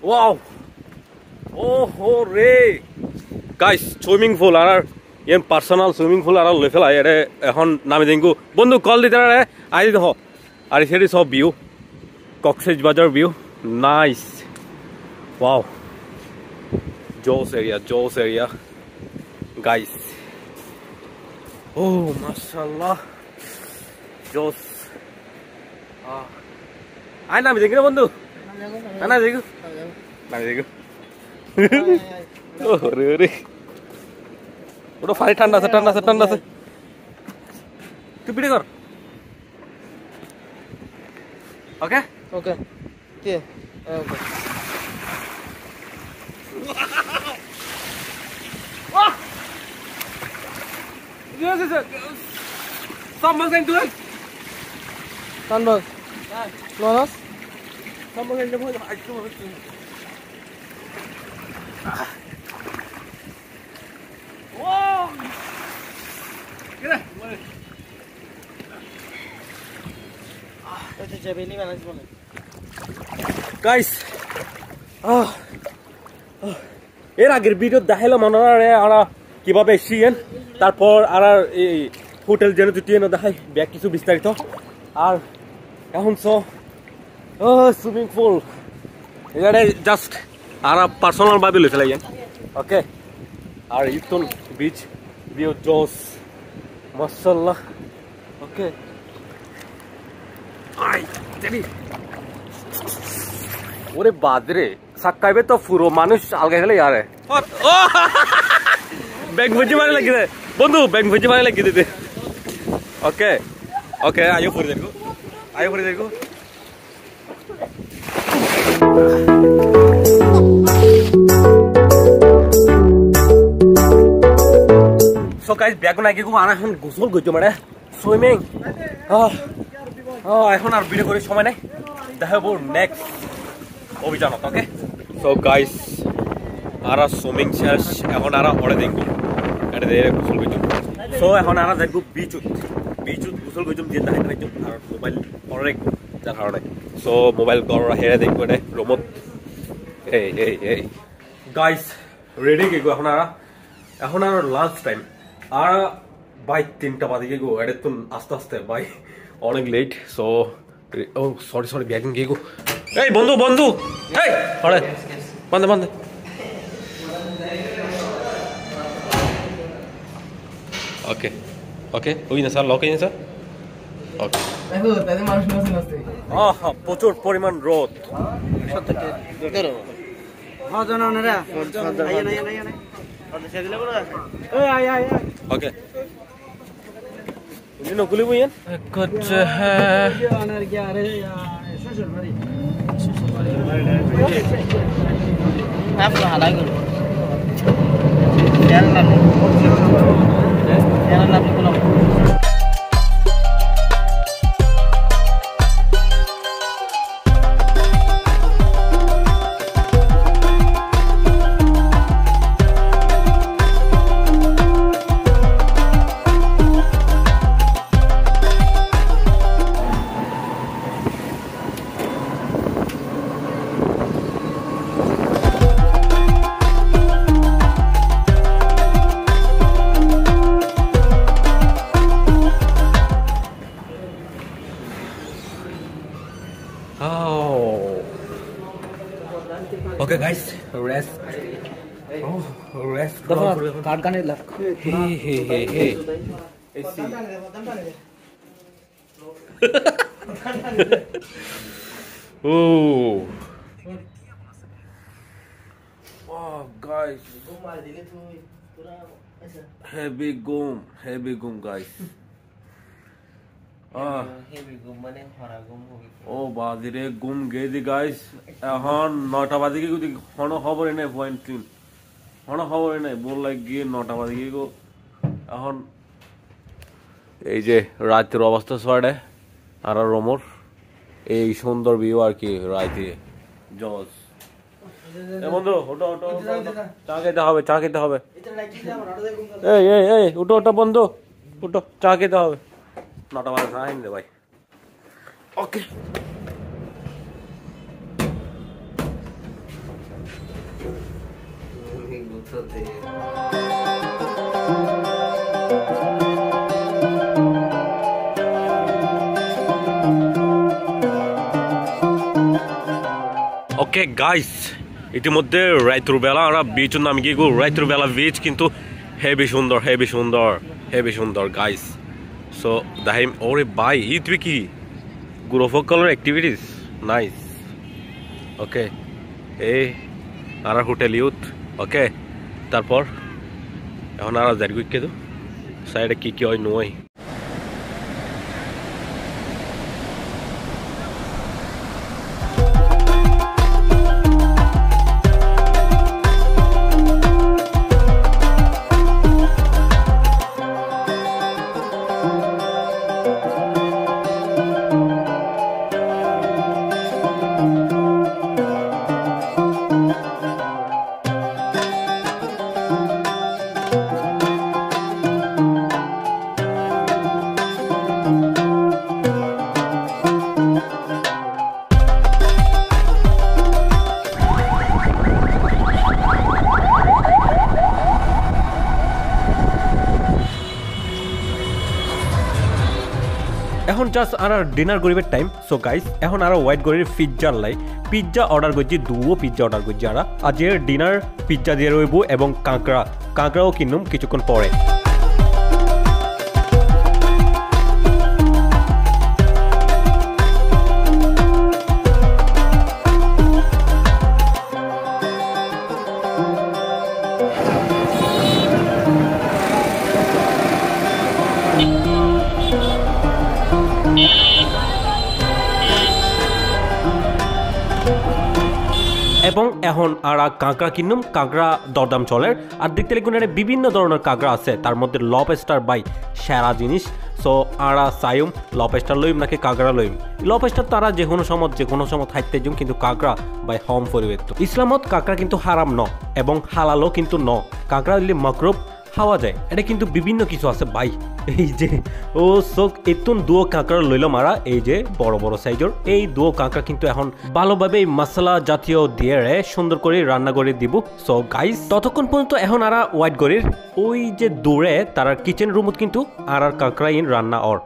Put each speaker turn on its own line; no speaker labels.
Wow! Oh, hooray! Guys, swimming pool আর N personal swimming pool আর লই ফেলা এরে এখন নামি দিঙ্গু বন্ধু কল দিতে রে আই দেখো আর সেটি সব ভিউ কক্সেস বাজার ভিউ নাইস ওয়াও জোস এরিয়া গাইস ও মাশাআল্লাহ জোস আই নামি দিঙ্গু বন্ধু না দেখো নামি দিঙ্গু ও রে ওটা পানি ঠান্ডা আছে তুই পিড়ে কর ওকে
ওকে কে ওকে
Someone can do it.
Sunbug. Lonas?
Someone can do it. I do it. Whoa! Get it.
এটা জেবেলি বানাস বলে
গাইস এর আগের ভিডিও দেখাইলাম মনে আমরা কিভাবে শিয়েন তারপর আর এই হোটেল যেন দুটিয়ে দেখাই ব্যাগ কিছু বিস্তারিত আর এখন সো সুইমিং পুল এখানে জাস্ট আর পার্সোনাল ভাবে লই ফেলাই ওকে আর ইতুন বিচ ভিউ জোস মাশাআল্লাহ ওকে আই দেবি ওরে বাদরে সাক্কাইবে তো পুরো মানুষ আলগা গেলে यार ব্যাগ ভুজি মারে লাগি দে বন্ধু ব্যাগ ভুজি মারে লাগি দে ওকে ওকে আয়ো ফরি দেখো সো গাইস ব্যাগ না গিয়ে আনা এখন গোসল করতে মানে সুইমিং এখন আর ভিডিও করে সময় নাই দেখাবো নেক্সট অভিযান ওকে সো গাইস আর সুইমিং শেষ এখন আর ওরে দেখব এটা দিয়ে গোসল করতে সো এখন আর দেখব বিচুত গোসল করতে দিয়ে দেখাই রাখছো আর মোবাইল পরে যার কারণে সো মোবাইল কর হেরে দেখব এটা রুমত এই গাইস রেডি কি গো এখন আর লাস্ট টাইম আর বাই 3টা বাজে গো এটা তো আস্তে বাই অনেক লেট সো ও সরি ব্যাগিং কি গো এই বন্ধু এই আরে বন্ধ ওকে ওই না স্যার লক হয়ে স্যার ওকে
দেখো তাদের মানুষ নাচতে
প্রচুর পরিমাণ রোদ
সত্যি ধরো মজা না রে আয়
ओके ये नकुली भैया कुछ है
आप हालांकि
Okay guys, rest. Rest.
काट गाने लग
Hey. Oh. Wow guys. Heavy gum guys. ও বাজিরে গুম গেদি গাইস এখন 9টা বাজে কি হন খবর নাই পয়েন্ট 3 হন খবর নাই বল লাগি 9টা বাজে কি গো এখন এই যে রাতের অবস্থা ছড়ে আর রোমর এই সুন্দর ভিউ আর কি রাতে জজ এ বন্ধু ওটো চা খেতে হবে এই ওটো বন্ধু ওটো চা খেতে হবে 9টা বাজে খাই নে ভাই ওকে ওকে গাইস ইতিমধ্যে রাইতুর বেলা আমরা বিচের নামে গিয়ে রাইতুর বেলা বিচ কিন্তু হেভি সুন্দর গাইস সো দাহিম ওরে বাই ইতবি কি group of colour activities nice okay এই আর হোটেল ইউথ ওকে তারপর এখন আর যাই কে তো সাইডে কি হয় নয় এখন জাস্ট আর ডিনার করিবার টাইম সো গাইস এখন আর ওয়াইট গরির পিজ্জার লাই পিজ্জা অর্ডার করছি দুও পিজ্জা অর্ডার করছি আর আজের ডিনার পিজ্জা দিয়ে রইব এবং কাঁকড়াও কিনুম কিছুক্ষণ পরে এবং এখন আর কাঁকড়া কিনুম কাঁকড়া দরদাম চলের আর দেখতে লিখুন বিভিন্ন ধরনের কাঁকড়া আছে তার মধ্যে লবস্টার বাই সেরা জিনিস সো আর চাইম লবস্টার লইম নাকি কাঁকড়া লইম লবস্টার তারা যে কোনো সময় খাইতে যাম কিন্তু কাঁকড়া বাই হম পরিবেশ ইসলামত কাঁকড়া কিন্তু হারাম ন এবং হালালও কিন্তু ন কাঁকড়া হইলে মাকরুব খাওয়া যায় এটা কিন্তু বিভিন্ন কিছু আছে ভাই এই যে ও চোখ এতুন দুও কাঁকড়া লইল মারা এই যে বড় সাইজের এই দুও কাঁকড়া কিন্তু এখন ভালোভাবে মশলা জাতীয় দিয়ে সুন্দর করে রান্না করে দিব সো গাইস ততক্ষণ পর্যন্ত এখন আর ওয়াইট গরির ওই যে দূরে তার কিচেন রুমত কিন্তু আর কাঁকড়া ইন রান্না অর